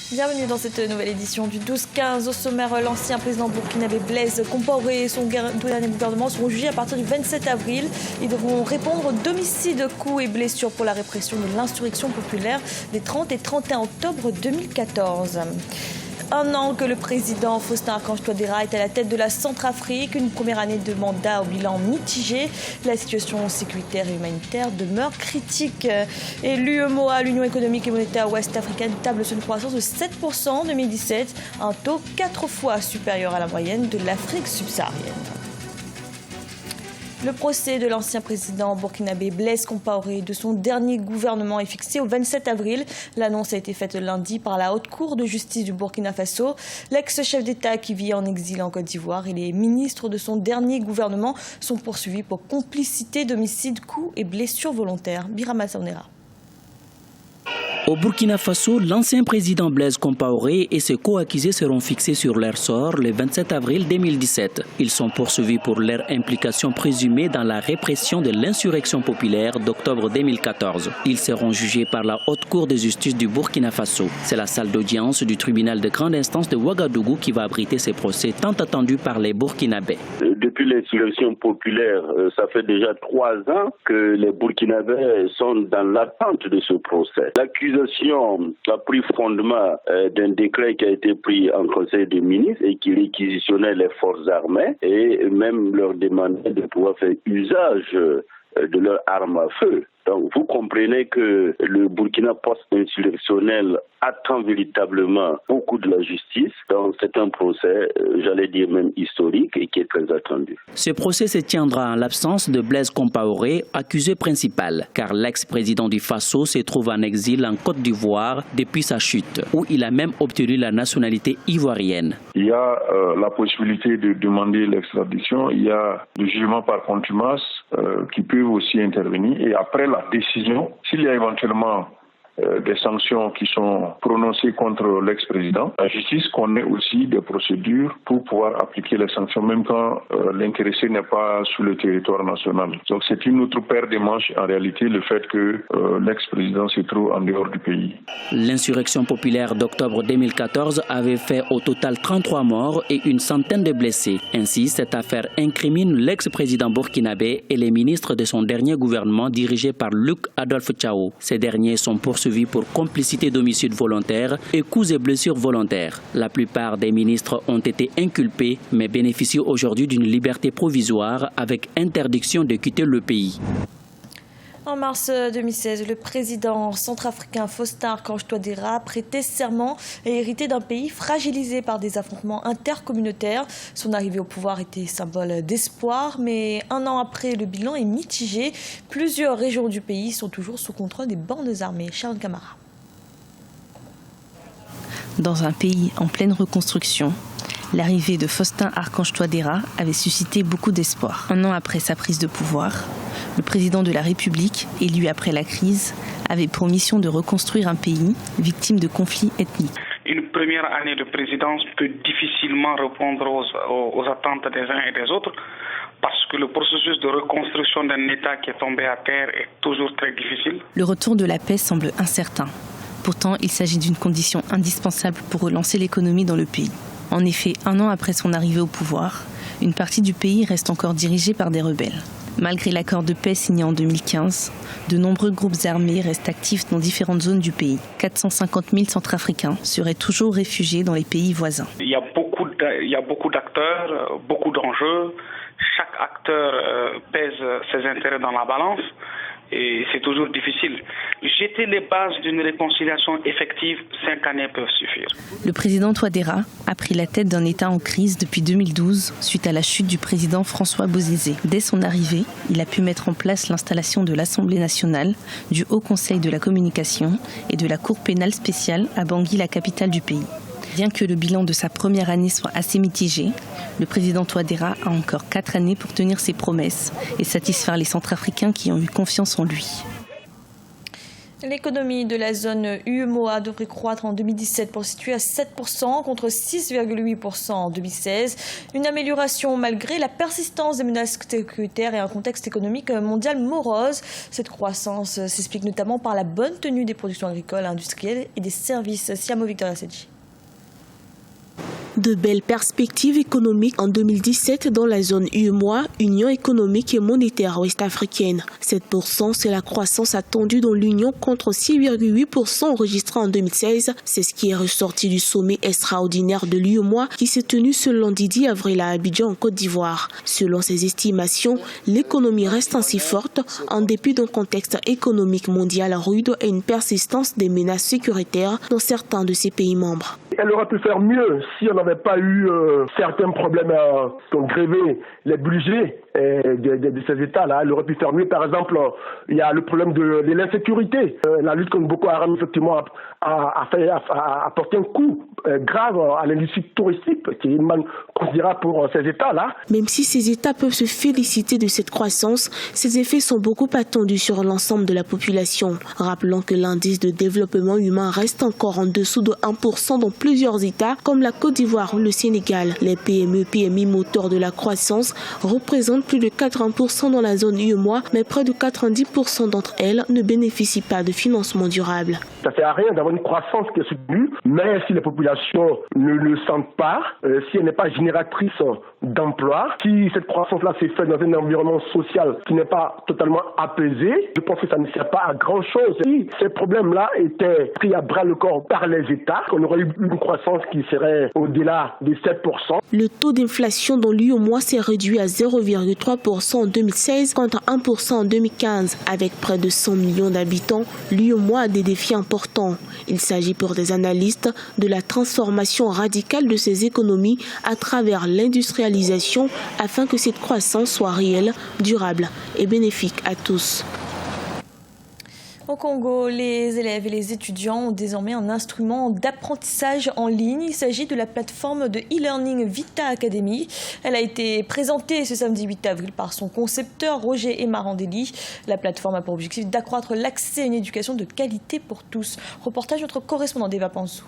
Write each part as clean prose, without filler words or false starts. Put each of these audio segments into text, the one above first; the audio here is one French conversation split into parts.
Bienvenue dans cette nouvelle édition du 12-15. Au sommaire, l'ancien président burkinabé Blaise Compaoré et son dernier gouvernement seront jugés à partir du 27 avril. Ils devront répondre d'homicides, coups et blessures pour la répression de l'insurrection populaire des 30 et 31 octobre 2014. Un an que le président Faustin Archange Touadéra est à la tête de la Centrafrique, une première année de mandat au bilan mitigé. La situation sécuritaire et humanitaire demeure critique. Et l'UEMOA, l'Union économique et monétaire ouest-africaine, table sur une croissance de 7% en 2017, un taux 4 fois supérieur à la moyenne de l'Afrique subsaharienne. Le procès de l'ancien président burkinabé Blaise Compaoré et de son dernier gouvernement est fixé au 27 avril. L'annonce a été faite lundi par la Haute Cour de justice du Burkina Faso. L'ex-chef d'État qui vit en exil en Côte d'Ivoire et les ministres de son dernier gouvernement sont poursuivis pour complicité d'homicide, coups et blessures volontaires. Birama Saonera. Au Burkina Faso, l'ancien président Blaise Compaoré et ses co-accusés seront fixés sur leur sort le 27 avril 2017. Ils sont poursuivis pour leur implication présumée dans la répression de l'insurrection populaire d'octobre 2014. Ils seront jugés par la Haute Cour de justice du Burkina Faso. C'est la salle d'audience du tribunal de grande instance de Ouagadougou qui va abriter ces procès tant attendus par les Burkinabés. Depuis l'insurrection populaire, ça fait déjà 3 ans que les Burkinabés sont dans l'attente de ce procès. L'accusation a pris fondement d'un décret qui a été pris en Conseil des ministres et qui réquisitionnait les forces armées et même leur demandait de pouvoir faire usage de leurs armes à feu. Donc vous comprenez que le Burkina post-insurrectionnel attend véritablement beaucoup de la justice. Donc c'est un procès, j'allais dire même historique et qui est très attendu. Ce procès se tiendra en l'absence de Blaise Compaoré, accusé principal, car l'ex-président du Faso se trouve en exil en Côte d'Ivoire depuis sa chute, où il a même obtenu la nationalité ivoirienne. Il y a la possibilité de demander l'extradition, il y a le jugement par contumace qui peuvent aussi intervenir et après la décision, s'il y a éventuellement des sanctions qui sont prononcées contre l'ex-président, la justice connaît aussi des procédures pour pouvoir appliquer les sanctions, même quand l'intéressé n'est pas sur le territoire national. Donc c'est une autre paire de manches, en réalité, le fait que l'ex-président se trouve en dehors du pays. L'insurrection populaire d'octobre 2014 avait fait au total 33 morts et une centaine de blessés. Ainsi, cette affaire incrimine l'ex-président burkinabé et les ministres de son dernier gouvernement dirigé par Luc Adolphe Tchao. Ces derniers sont poursuivis pour complicité d'homicide volontaire et coups et blessures volontaires. La plupart des ministres ont été inculpés mais bénéficient aujourd'hui d'une liberté provisoire avec interdiction de quitter le pays. En mars 2016, le président centrafricain Faustin Archange Touadéra prêtait serment et héritait d'un pays fragilisé par des affrontements intercommunautaires. Son arrivée au pouvoir était symbole d'espoir, mais un an après, le bilan est mitigé. Plusieurs régions du pays sont toujours sous contrôle des bandes armées. Sharon Camara. Dans un pays en pleine reconstruction, l'arrivée de Faustin Archange Touadéra avait suscité beaucoup d'espoir. Un an après sa prise de pouvoir, le président de la République, élu après la crise, avait pour mission de reconstruire un pays victime de conflits ethniques. Une première année de présidence peut difficilement répondre aux attentes des uns et des autres parce que le processus de reconstruction d'un État qui est tombé à terre est toujours très difficile. Le retour de la paix semble incertain. Pourtant, il s'agit d'une condition indispensable pour relancer l'économie dans le pays. En effet, un an après son arrivée au pouvoir, une partie du pays reste encore dirigée par des rebelles. Malgré l'accord de paix signé en 2015, de nombreux groupes armés restent actifs dans différentes zones du pays. 450 000 Centrafricains seraient toujours réfugiés dans les pays voisins. Il y a beaucoup d'acteurs, beaucoup d'enjeux. Chaque acteur pèse ses intérêts dans la balance. Et c'est toujours difficile. Jeter les bases d'une réconciliation effective, 5 années peuvent suffire. Le président Touadéra a pris la tête d'un État en crise depuis 2012 suite à la chute du président François Bozizé. Dès son arrivée, il a pu mettre en place l'installation de l'Assemblée nationale, du Haut Conseil de la communication et de la Cour pénale spéciale à Bangui, la capitale du pays. Bien que le bilan de sa première année soit assez mitigé, le président Touadéra a encore 4 années pour tenir ses promesses et satisfaire les Centrafricains qui ont eu confiance en lui. L'économie de la zone UEMOA devrait croître en 2017 pour se situer à 7% contre 6,8% en 2016. Une amélioration malgré la persistance des menaces sécuritaires et un contexte économique mondial morose. Cette croissance s'explique notamment par la bonne tenue des productions agricoles, industrielles et des services. Siamo Victoria Sedji. De belles perspectives économiques en 2017 dans la zone UEMOA, Union économique et monétaire ouest-africaine. 7%, c'est la croissance attendue dans l'Union contre 6,8% enregistré en 2016. C'est ce qui est ressorti du sommet extraordinaire de l'UEMOA qui s'est tenu ce lundi 10 avril à Abidjan en Côte d'Ivoire. Selon ses estimations, l'économie reste ainsi forte en dépit d'un contexte économique mondial rude et une persistance des menaces sécuritaires dans certains de ses pays membres. Elle aurait pu faire mieux si on n'avait pas eu certains problèmes qui ont grévé les budgets de ces États-là. Elle aurait pu faire mieux. Par exemple, il y a le problème de l'insécurité. La lutte contre Boko Haram, effectivement, a porté un coup grave à l'industrie touristique, qui est une manne considérable pour ces États-là. Même si ces États peuvent se féliciter de cette croissance, ces effets sont beaucoup attendus sur l'ensemble de la population. Rappelons que l'indice de développement humain reste encore en dessous de 1% dans plusieurs États, comme la Côte d'Ivoire ou le Sénégal. Les PME-PMI moteurs de la croissance représentent plus de 80% dans la zone UEMOA, mais près de 90% d'entre elles ne bénéficient pas de financement durable. Ça ne sert à rien d'avoir une croissance qui est soutenue, mais si les populations ne le sentent pas, si elle n'est pas génératrice d'emploi, si cette croissance-là s'est faite dans un environnement social qui n'est pas totalement apaisé, je pense que ça ne sert pas à grand-chose. Si ces problèmes-là étaient pris à bras-le-corps par les États, on aurait eu une croissance qui serait au-delà de 7%. Le taux d'inflation dans l'UEMOA s'est réduit à 0,3% en 2016 contre 1% en 2015. Avec près de 100 millions d'habitants, l'UEMOA a des défis importants. Il s'agit pour des analystes de la transformation radicale de ces économies à travers l'industrialisation afin que cette croissance soit réelle, durable et bénéfique à tous. Au Congo, les élèves et les étudiants ont désormais un instrument d'apprentissage en ligne. Il s'agit de la plateforme de e-learning Vita Academy. Elle a été présentée ce samedi 8 avril par son concepteur Roger Emarandelli. La plateforme a pour objectif d'accroître l'accès à une éducation de qualité pour tous. Reportage de notre correspondant Deva Pansou.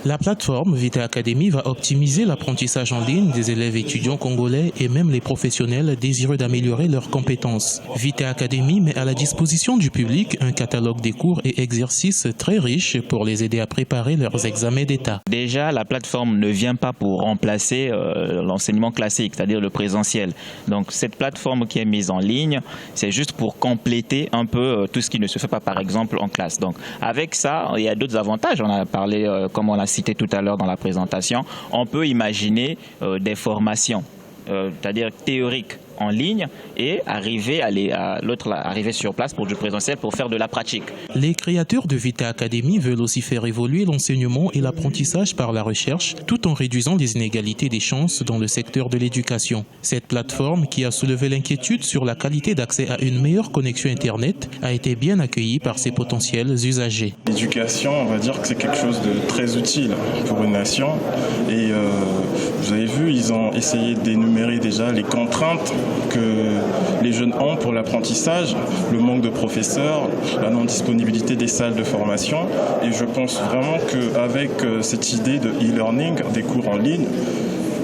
La plateforme Vita Academy va optimiser l'apprentissage en ligne des élèves étudiants congolais et même les professionnels désireux d'améliorer leurs compétences. Vita Academy met à la disposition du public un catalogue des cours et exercices très riche pour les aider à préparer leurs examens d'État. Déjà, la plateforme ne vient pas pour remplacer l'enseignement classique, c'est-à-dire le présentiel. Donc cette plateforme qui est mise en ligne, c'est juste pour compléter un peu tout ce qui ne se fait pas par exemple en classe. Donc avec ça, il y a d'autres avantages. On a parlé, comme on l'a cité tout à l'heure dans la présentation, on peut imaginer des formations, c'est-à-dire théoriques en ligne et arriver sur place pour du présentiel pour faire de la pratique. Les créateurs de Vita Academy veulent aussi faire évoluer l'enseignement et l'apprentissage par la recherche tout en réduisant les inégalités des chances dans le secteur de l'éducation. Cette plateforme, qui a soulevé l'inquiétude sur la qualité d'accès à une meilleure connexion Internet, a été bien accueillie par ses potentiels usagers. L'éducation, on va dire que c'est quelque chose de très utile pour une nation et vous avez vu, ils ont essayé d'énumérer déjà les contraintes que les jeunes ont pour l'apprentissage, le manque de professeurs, la non-disponibilité des salles de formation. Et je pense vraiment qu'avec cette idée de e-learning, des cours en ligne,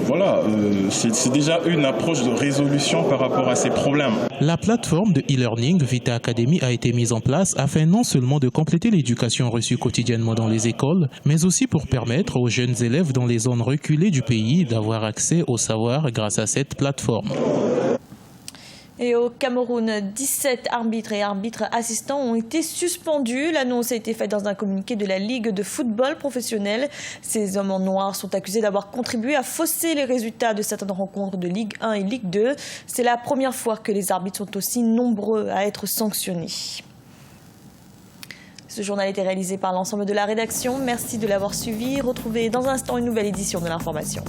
voilà, c'est déjà une approche de résolution par rapport à ces problèmes. La plateforme de e-learning Vita Academy a été mise en place afin non seulement de compléter l'éducation reçue quotidiennement dans les écoles, mais aussi pour permettre aux jeunes élèves dans les zones reculées du pays d'avoir accès au savoir grâce à cette plateforme. Et au Cameroun, 17 arbitres et arbitres assistants ont été suspendus. L'annonce a été faite dans un communiqué de la Ligue de football professionnel. Ces hommes en noir sont accusés d'avoir contribué à fausser les résultats de certaines rencontres de Ligue 1 et Ligue 2. C'est la première fois que les arbitres sont aussi nombreux à être sanctionnés. Ce journal a été réalisé par l'ensemble de la rédaction. Merci de l'avoir suivi. Retrouvez dans un instant une nouvelle édition de l'information.